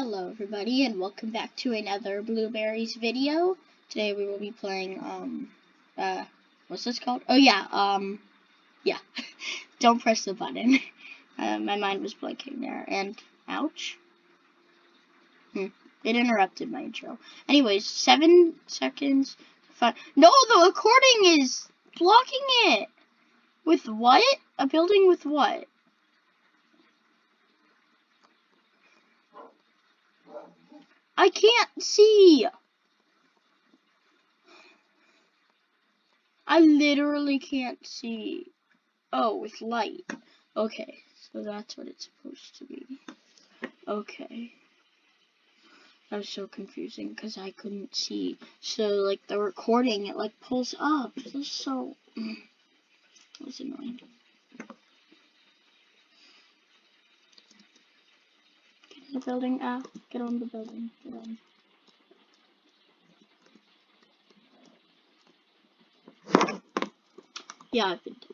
Hello everybody and welcome back to another Blueberries video. Today we will be playing, what's this called? Oh yeah, don't press the button. My mind was blanking there, and ouch. It interrupted my intro. Anyways, 7 seconds, 5. No, the recording is blocking it! With what? A building with what? I can't see! I literally can't see. Oh, with light. Okay, so that's what it's supposed to be. Okay. That was so confusing because I couldn't see. So, like, the recording, it, like, pulls up. That's so... That was annoying. Get in the building. Get on the building. Get on. Yeah, I've been doing.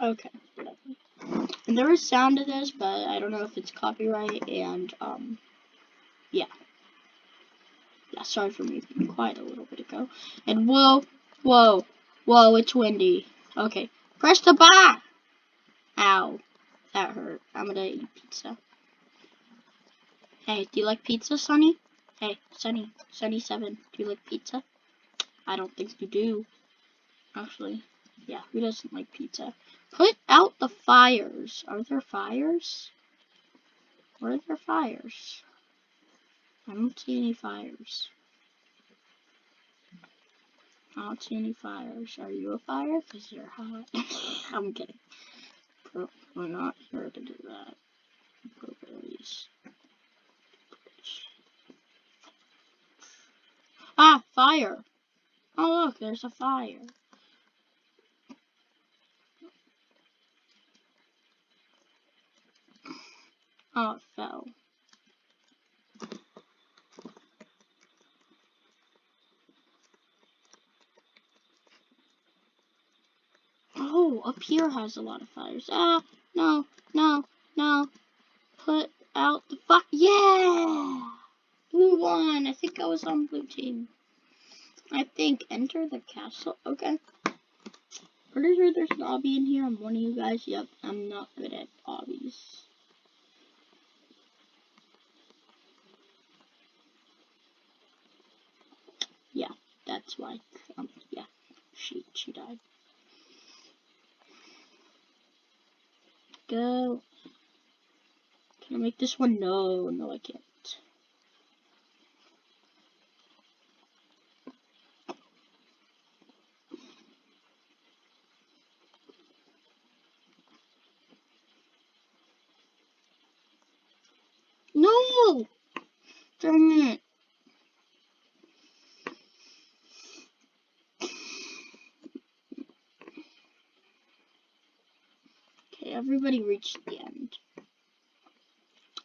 Okay, whatever. And there was sound to this, but I don't know if it's copyright, and, yeah. Yeah, sorry for me being quiet a little bit ago. And whoa, it's windy. Okay, press the button! Ow, that hurt. I'm gonna eat pizza. Hey, do you like pizza, Sonny? Hey, Sonny7, do you like pizza? I don't think you do. Actually, yeah, who doesn't like pizza? Put out the fires. Are there fires? Where are there fires? I don't see any fires. I don't see any fires. Are you a fire? Because you're hot. I'm kidding. We're not here to do that. Blueberries. Ah, fire! Oh look, there's a fire. Oh, it fell. Oh, up here has a lot of fires. Ah, no. Put out the fire. Yeah! Blue won. I think I was on blue team. I think. Enter the castle. Okay. Pretty sure there's an obby in here. I'm one of you guys. Yep, I'm not good at obbies. Yeah, that's why. Yeah. She died. Go. Can I make this one? No, I can't. No! Dang it. Okay, everybody reached the end.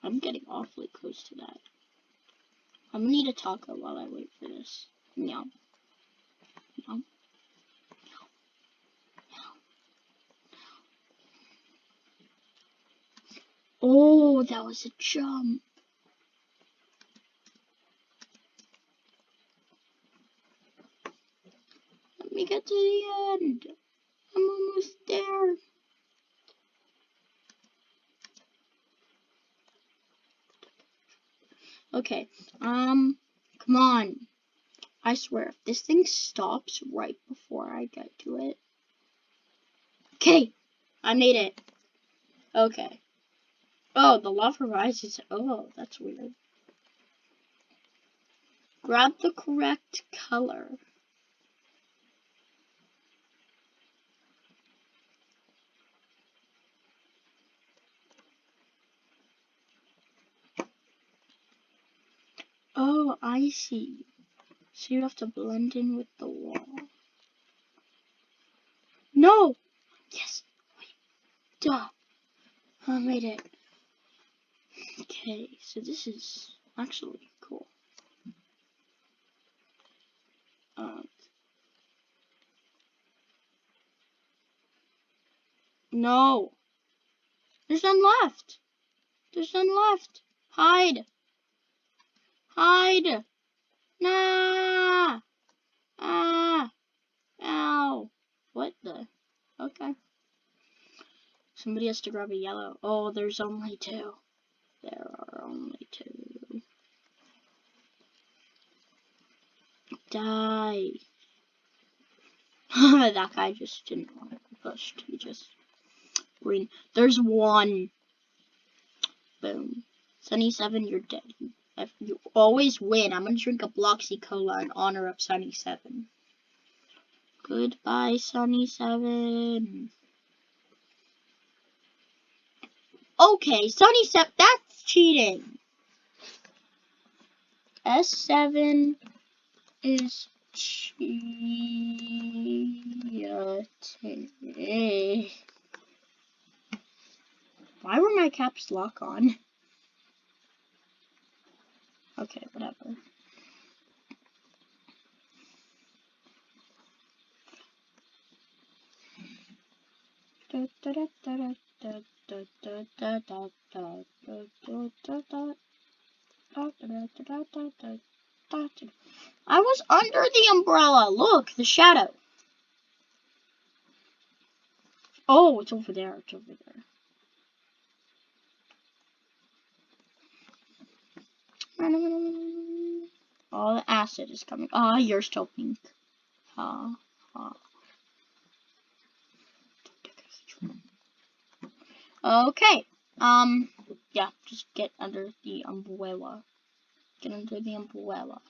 I'm getting awfully close to that. I'm gonna need a taco while I wait for this. Meow. Meow. Oh, that was a jump. Let me get to the end. I'm almost there. Okay, come on. I swear, if this thing stops right before I get to it. Okay, I made it. Okay. Oh, the lava rises. Oh, that's weird. Grab the correct color. Oh, I see. So you have to blend in with the wall. No! Yes! Wait. Duh! I made it. Okay, so this is actually cool. No! There's none left! There's none left! Hide! Hide! Nah! Ah! Ow! What the? Okay. Somebody has to grab a yellow. Oh, there's only two. There are only two. Die. That guy just didn't want to be pushed. He just green. There's one. Boom. Sunny 7, you're dead. You always win. I'm gonna drink a Bloxy Cola in honor of Sunny 7. Goodbye, Sunny 7. Okay, Sunny 7, that's cheating. S7 is cheating. Why were my caps lock on? Okay, whatever. I was under the umbrella. Look, the shadow. Oh, it's over there. It's over there. Oh, the acid is coming. Oh, you're still pink. Okay. Yeah, just get under the umbrella. Get under the umbrella.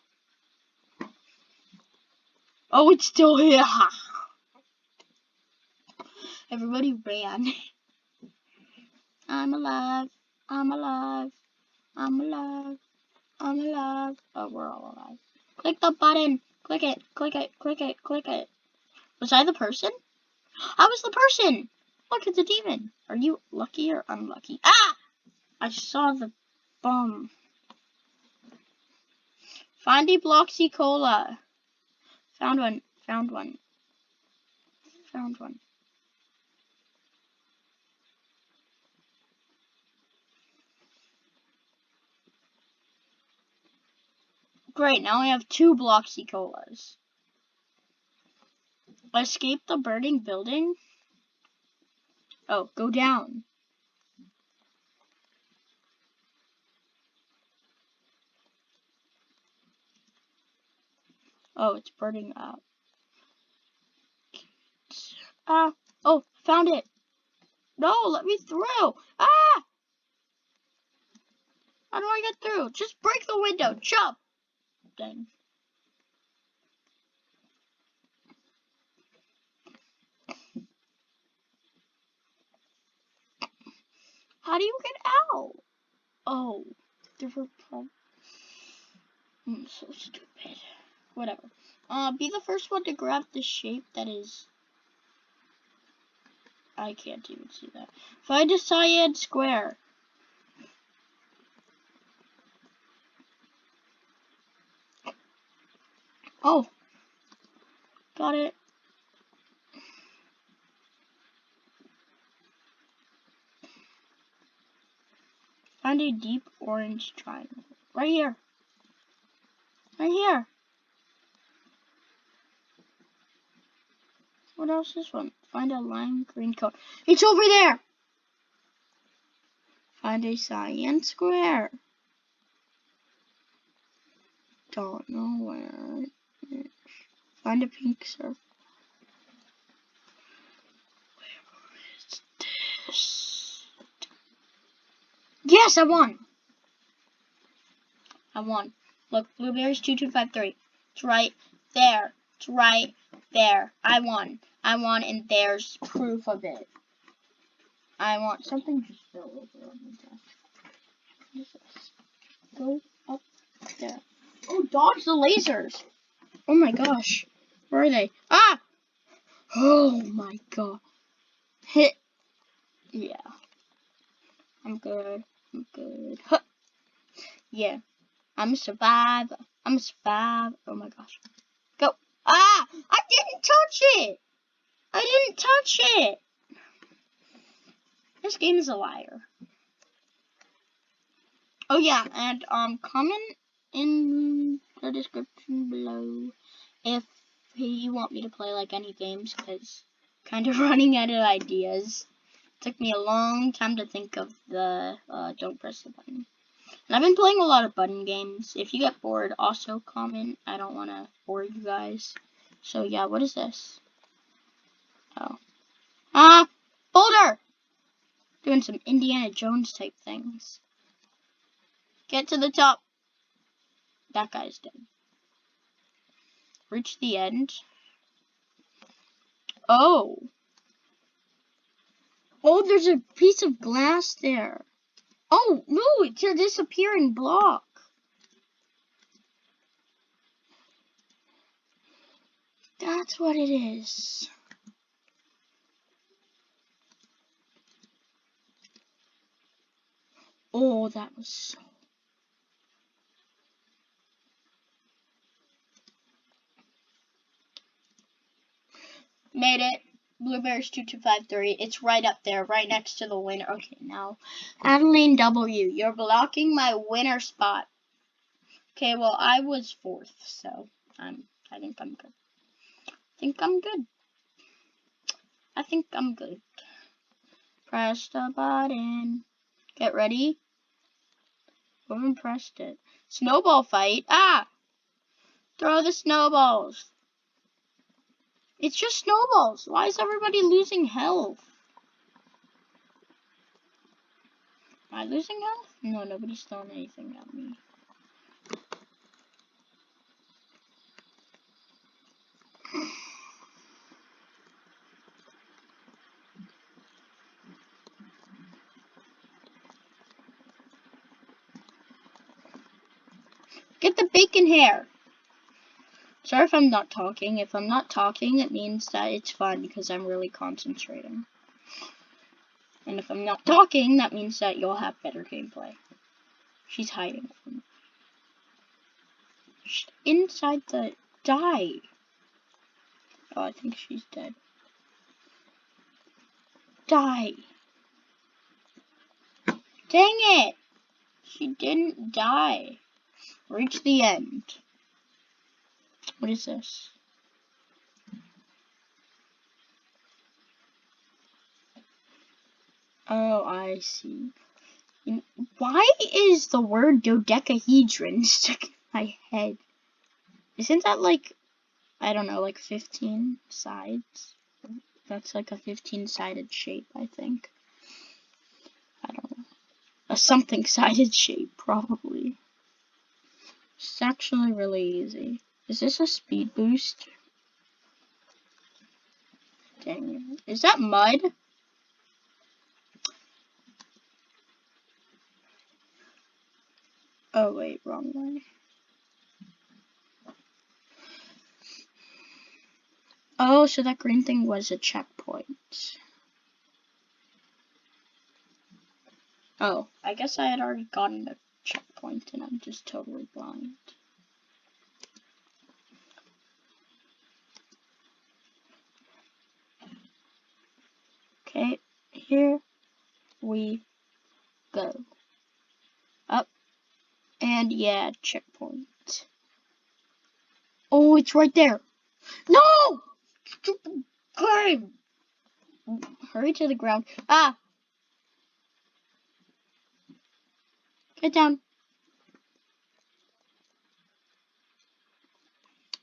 Oh, it's still here. Everybody ran. I'm alive. I'm alive. I'm alive. I'm alive. Oh, we're all alive. Click the button. Click it. Click it. Click it. Click it. Was I the person? I was the person. Look, it's a demon. Are you lucky or unlucky? Ah! I saw the bomb. Find a Bloxy Cola. Found one. Found one. Found one. Great, now we have 2 Bloxy Colas. Escape the burning building? Oh, go down. Oh, it's burning up. Ah! Oh, found it! No, let me through! Ah! How do I get through? Just break the window! Jump! Dang. How do you get out? Oh, there were problems. I'm so stupid. Whatever. Be the first one to grab the shape that is... I can't even see that. Find a cyan square. Oh. Got it. Find a deep orange triangle. Right here. Right here. What else is this one? Find a lime green cone. It's over there! Find a cyan square. Don't know where. Find a pink circle. Where is this? Yes, I won! I won. Look, blueberries 2253. It's right there. It's right there. I won. I won, and there's proof of it. I want something just fell over on the desk. What is this? Go up there. dodge the lasers. Oh my gosh. Where are they? Ah! Oh my god. Hit. Yeah. I'm good. I'm good. Huh. Yeah. I'm a survivor. I'm a survivor. Oh my gosh. Go. Ah! I didn't touch it! I didn't touch it! This game is a liar. Oh yeah, and comment in the description below if you want me to play like any games, because kind of running out of ideas. Took me a long time to think of the don't press the button. And I've been playing a lot of button games. If you get bored, also comment. I don't want to bore you guys. So yeah, what is this? Oh. Ah! Boulder! Doing some Indiana Jones type things. Get to the top. That guy's dead. Reach the end. Oh. Oh, there's a piece of glass there. Oh, no, it's a disappearing block. That's what it is. Oh, that was so... Made it. Blueberries 2253. It's right up there, right next to the winner. Okay, now. Adeline W., you're blocking my winner spot. Okay, well, I was 4th, so I think I'm good. I think I'm good. Press the button. Get ready. Who even pressed it? Snowball fight. Ah! Throw the snowballs. It's just snowballs. Why is everybody losing health? Am I losing health? No, nobody's throwing anything at me. Get the bacon hair. Sorry if I'm not talking. If I'm not talking, it means that it's fun because I'm really concentrating. And if I'm not talking, that means that you'll have better gameplay. She's hiding from me. She's inside the... Die. Oh, I think she's dead. Die. Dang it! She didn't die. Reach the end. What is this? Oh, I see. Why is the word dodecahedron stuck in my head? Isn't that like, I don't know, like 15 sides? That's like a 15-sided shape, I think. I don't know. A something-sided shape, probably. It's actually really easy. Is this a speed boost? Dang it. Is that mud? Oh, wait, wrong way. Oh, so that green thing was a checkpoint. Oh, I guess I had already gotten a checkpoint and I'm just totally blind. Okay, here we go. Up, and yeah, checkpoint. Oh, it's right there. No! Stupid game! Hurry to the ground. Ah! Get down.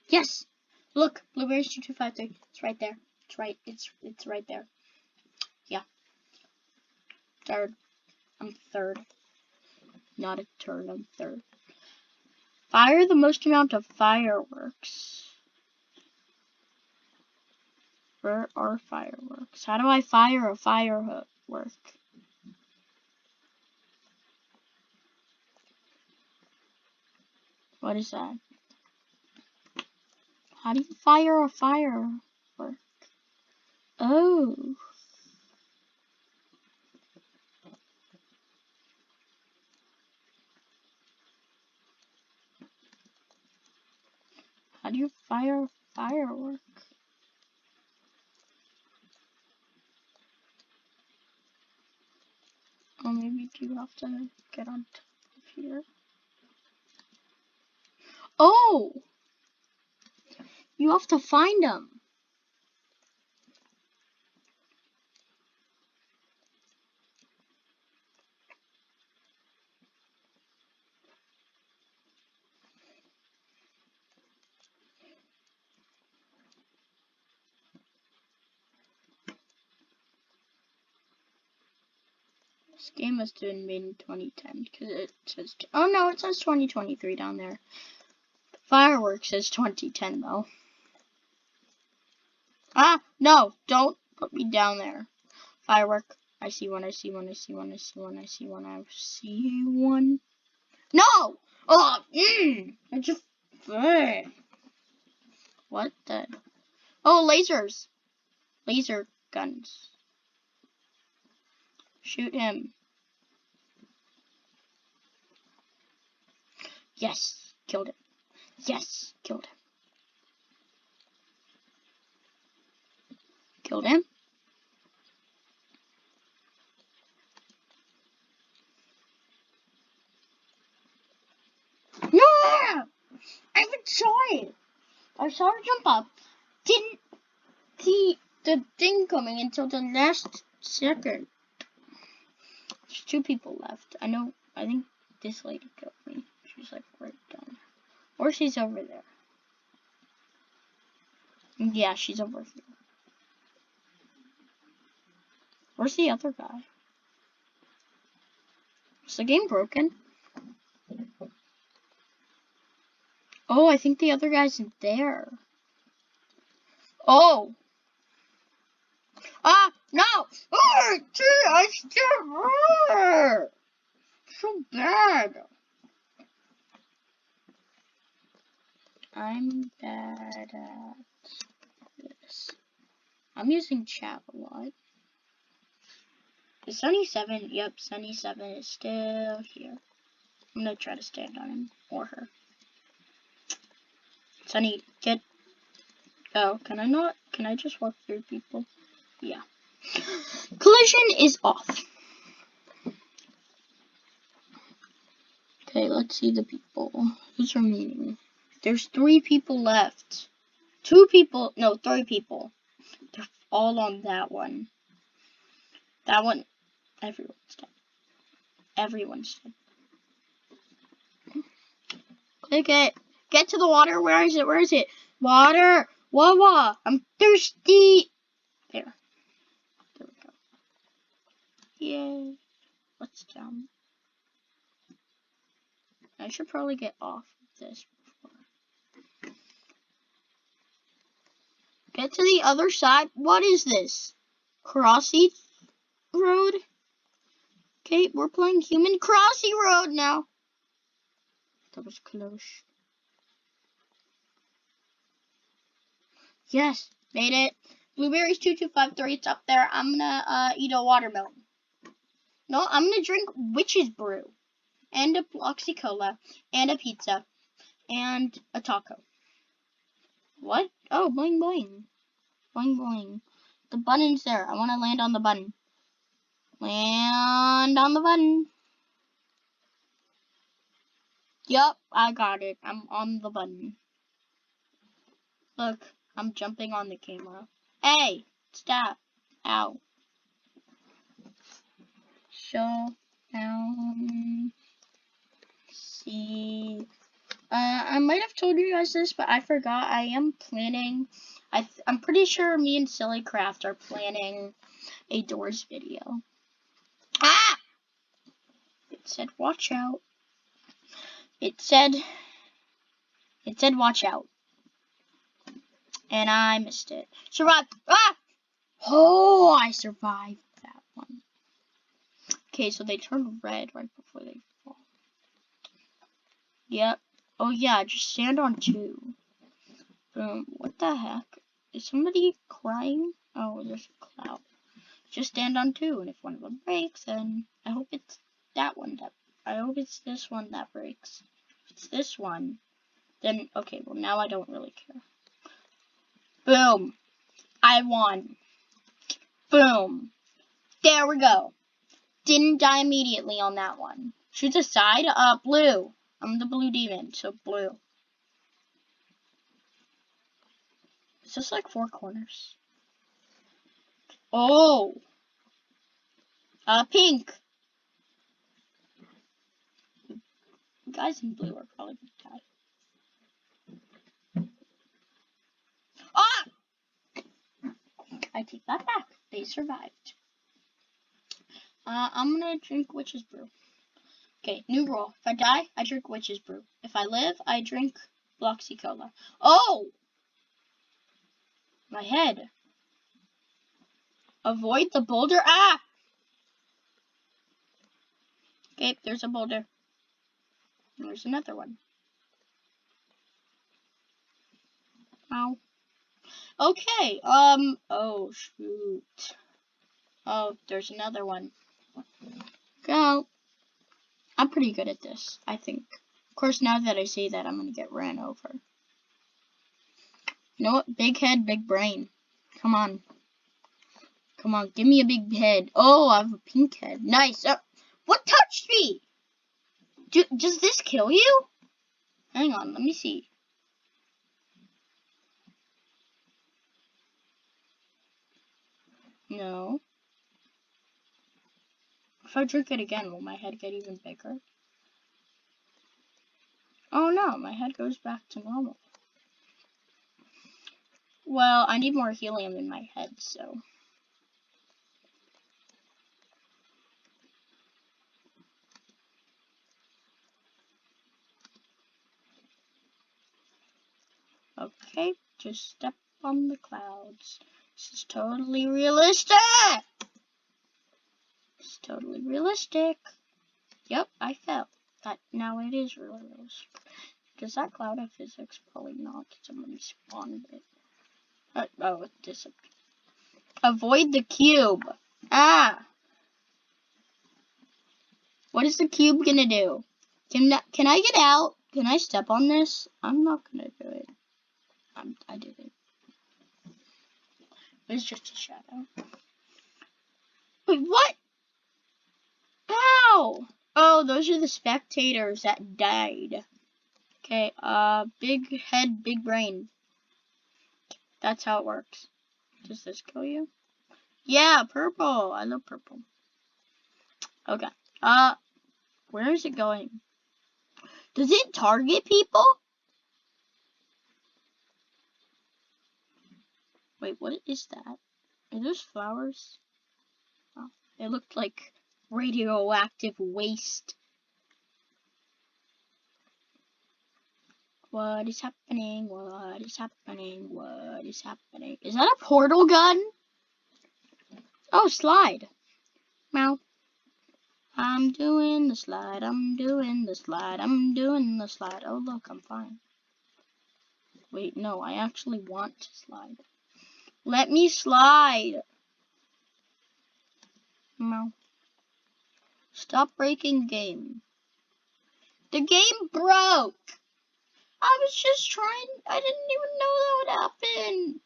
Yes! Look, Blueberries 2253. It's right there. It's right. It's right there. Yeah. Third. I'm third. Not a turd, I'm third. Fire the most amount of fireworks. Where are fireworks? How do I fire a firework? What is that? How do you fire a firework? Oh. How do you fire a firework? Or maybe you have to get on top of here. Oh! You have to find them. This game must have been made in 2010 because it says. Oh no, it says 2023 down there. The fireworks says 2010 though. Ah, no! Don't put me down there. Firework. I see one. I see one. I see one. I see one. I see one. I see one. No! Oh, I just. What the? Oh, lasers. Laser guns. Shoot him. Yes, killed him. Yes, killed him. Killed him. No! I even saw it. I saw her jump up. Didn't see the thing coming until the last second. There's 2 people left. I know. I think this lady killed me. She's like right down there. Or she's over there. Yeah, she's over here. Where's the other guy? Is the game broken? Oh, I think the other guy's in there. Oh. Ah, no! Oh, I still hurt. So bad. I'm bad at this. I'm using chat a lot. Is Sunny7? Yep, Sunny7 is still here. I'm gonna try to stand on him or her. Sunny, get. Oh, can I not? Can I just walk through people? Yeah. Collision is off. Okay, let's see the people. Who's remaining? There's 3 people left. 2 people. No, 3 people. They're all on that one. That one. Everyone's dead. Everyone's dead. Click it. Get to the water. Where is it? Where is it? Water. Wawa. I'm thirsty. There. There we go. Yay. Let's jump. I should probably get off of this before. Get to the other side. What is this? Crossy Road? Okay, we're playing Human Crossy Road now. That was close. Yes, made it. Blueberries 2253, it's up there. I'm gonna eat a watermelon. No, I'm gonna drink witch's brew. And a Bloxy Cola. And a pizza. And a taco. What? Oh, boing boing. Boing boing. The button's there. I wanna land on the button. Land on the button. Yup, I got it. I'm on the button. Look, I'm jumping on the camera. Hey, stop. Ow. So, see. I might have told you guys this, but I forgot. I am planning. I'm pretty sure me and Sillycraft are planning a Doors video. Ah! It said watch out. It said watch out. And I missed it. Survive. Ah! Oh, I survived that one. Okay, so they turn red right before they fall. Yep. Oh yeah, just stand on 2. Boom. What the heck? Is somebody crying? Oh, there's a cloud. Just stand on 2, and if one of them breaks, then I hope it's that one I hope it's this one that breaks. If it's this one, then okay, well now I don't really care. Boom. I won. Boom. There we go. Didn't die immediately on that one. Choose a side. Blue. I'm the blue demon, so blue. Is this like 4 corners? Oh. Pink. The guys in blue are probably gonna die. Ah! I take that back. They survived. I'm gonna drink witch's brew. Okay, new rule. If I die, I drink witch's brew. If I live, I drink Bloxy Cola. Oh! My head. Avoid the boulder. Ah! Okay, there's a boulder. And there's another one. Ow. Okay, oh, shoot. Oh, there's another one. Go. I'm pretty good at this, I think. Of course, now that I say that, I'm gonna get ran over. You know what? Big head, big brain. Come on. Come on, give me a big head. Oh, I have a pink head. Nice. What touched me? Does this kill you? Hang on, let me see. No. If I drink it again, will my head get even bigger? Oh no, my head goes back to normal. Well, I need more helium in my head, so. Okay, just step on the clouds. This is totally realistic! It's totally realistic. Yep, I fell. Now it is really realistic. Does that cloud have physics? Probably not. Somebody spawned it. Oh, it disappeared. Avoid the cube. Ah! What is the cube gonna do? Can I get out? Can I step on this? I'm not gonna do it. I did it. It's just a shadow. Wait, what? Ow! Oh, those are the spectators that died. Okay, big head, big brain. That's how it works. Does this kill you? Yeah, purple. I love purple. Okay. Where is it going? Does it target people? Wait, what is that? Are those flowers? Oh, it looked like radioactive waste. What is happening? What is happening? What is happening? Is that a portal gun? Oh, slide. Meow. I'm doing the slide. I'm doing the slide. I'm doing the slide. Oh, look, I'm fine. Wait, no, I actually want to slide. Let me slide. Meow. Stop breaking game. The game broke. I was just trying. I didn't even know that would happen.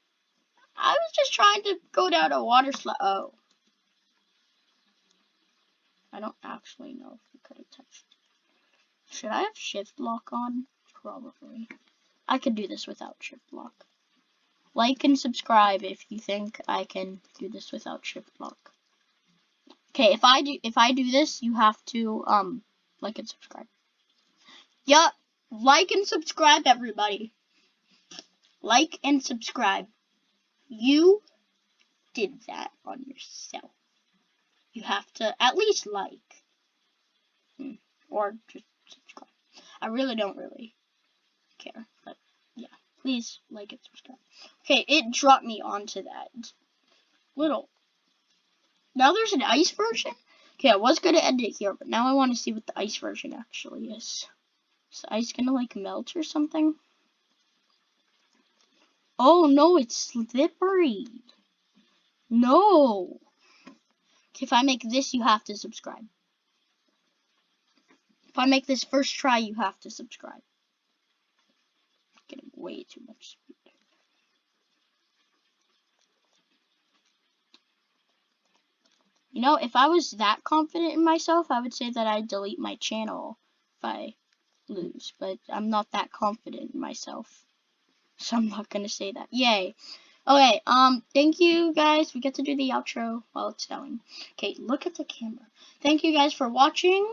I was just trying to go down a water slide. Oh. I don't actually know if we could have touched it. Should I have shift lock on? Probably. I could do this without shift lock. Like and subscribe if you think I can do this without shift lock. Okay, if I do this, you have to like and subscribe. Yup, like and subscribe, everybody. Like and subscribe. You did that on yourself. You have to at least like. Or just subscribe. I really don't care, but yeah, please like and subscribe. Okay, it dropped me onto that little. Now there's an ice version. Okay, I was gonna end it here, but now I want to see what the ice version actually is. Is the ice gonna like melt or something? Oh no, it's slippery. No. If I make this, you have to subscribe. If I make this first try, you have to subscribe. Getting way too much speed. You know, if I was that confident in myself, I would say that I'd delete my channel if I lose. But I'm not that confident in myself, so I'm not gonna say that. Yay. Okay, thank you guys. We get to do the outro while it's snowing. Okay, look at the camera. Thank you guys for watching.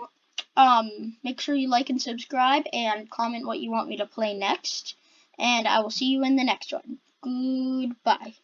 Make sure you like and subscribe and comment what you want me to play next. And I will see you in the next one. Goodbye.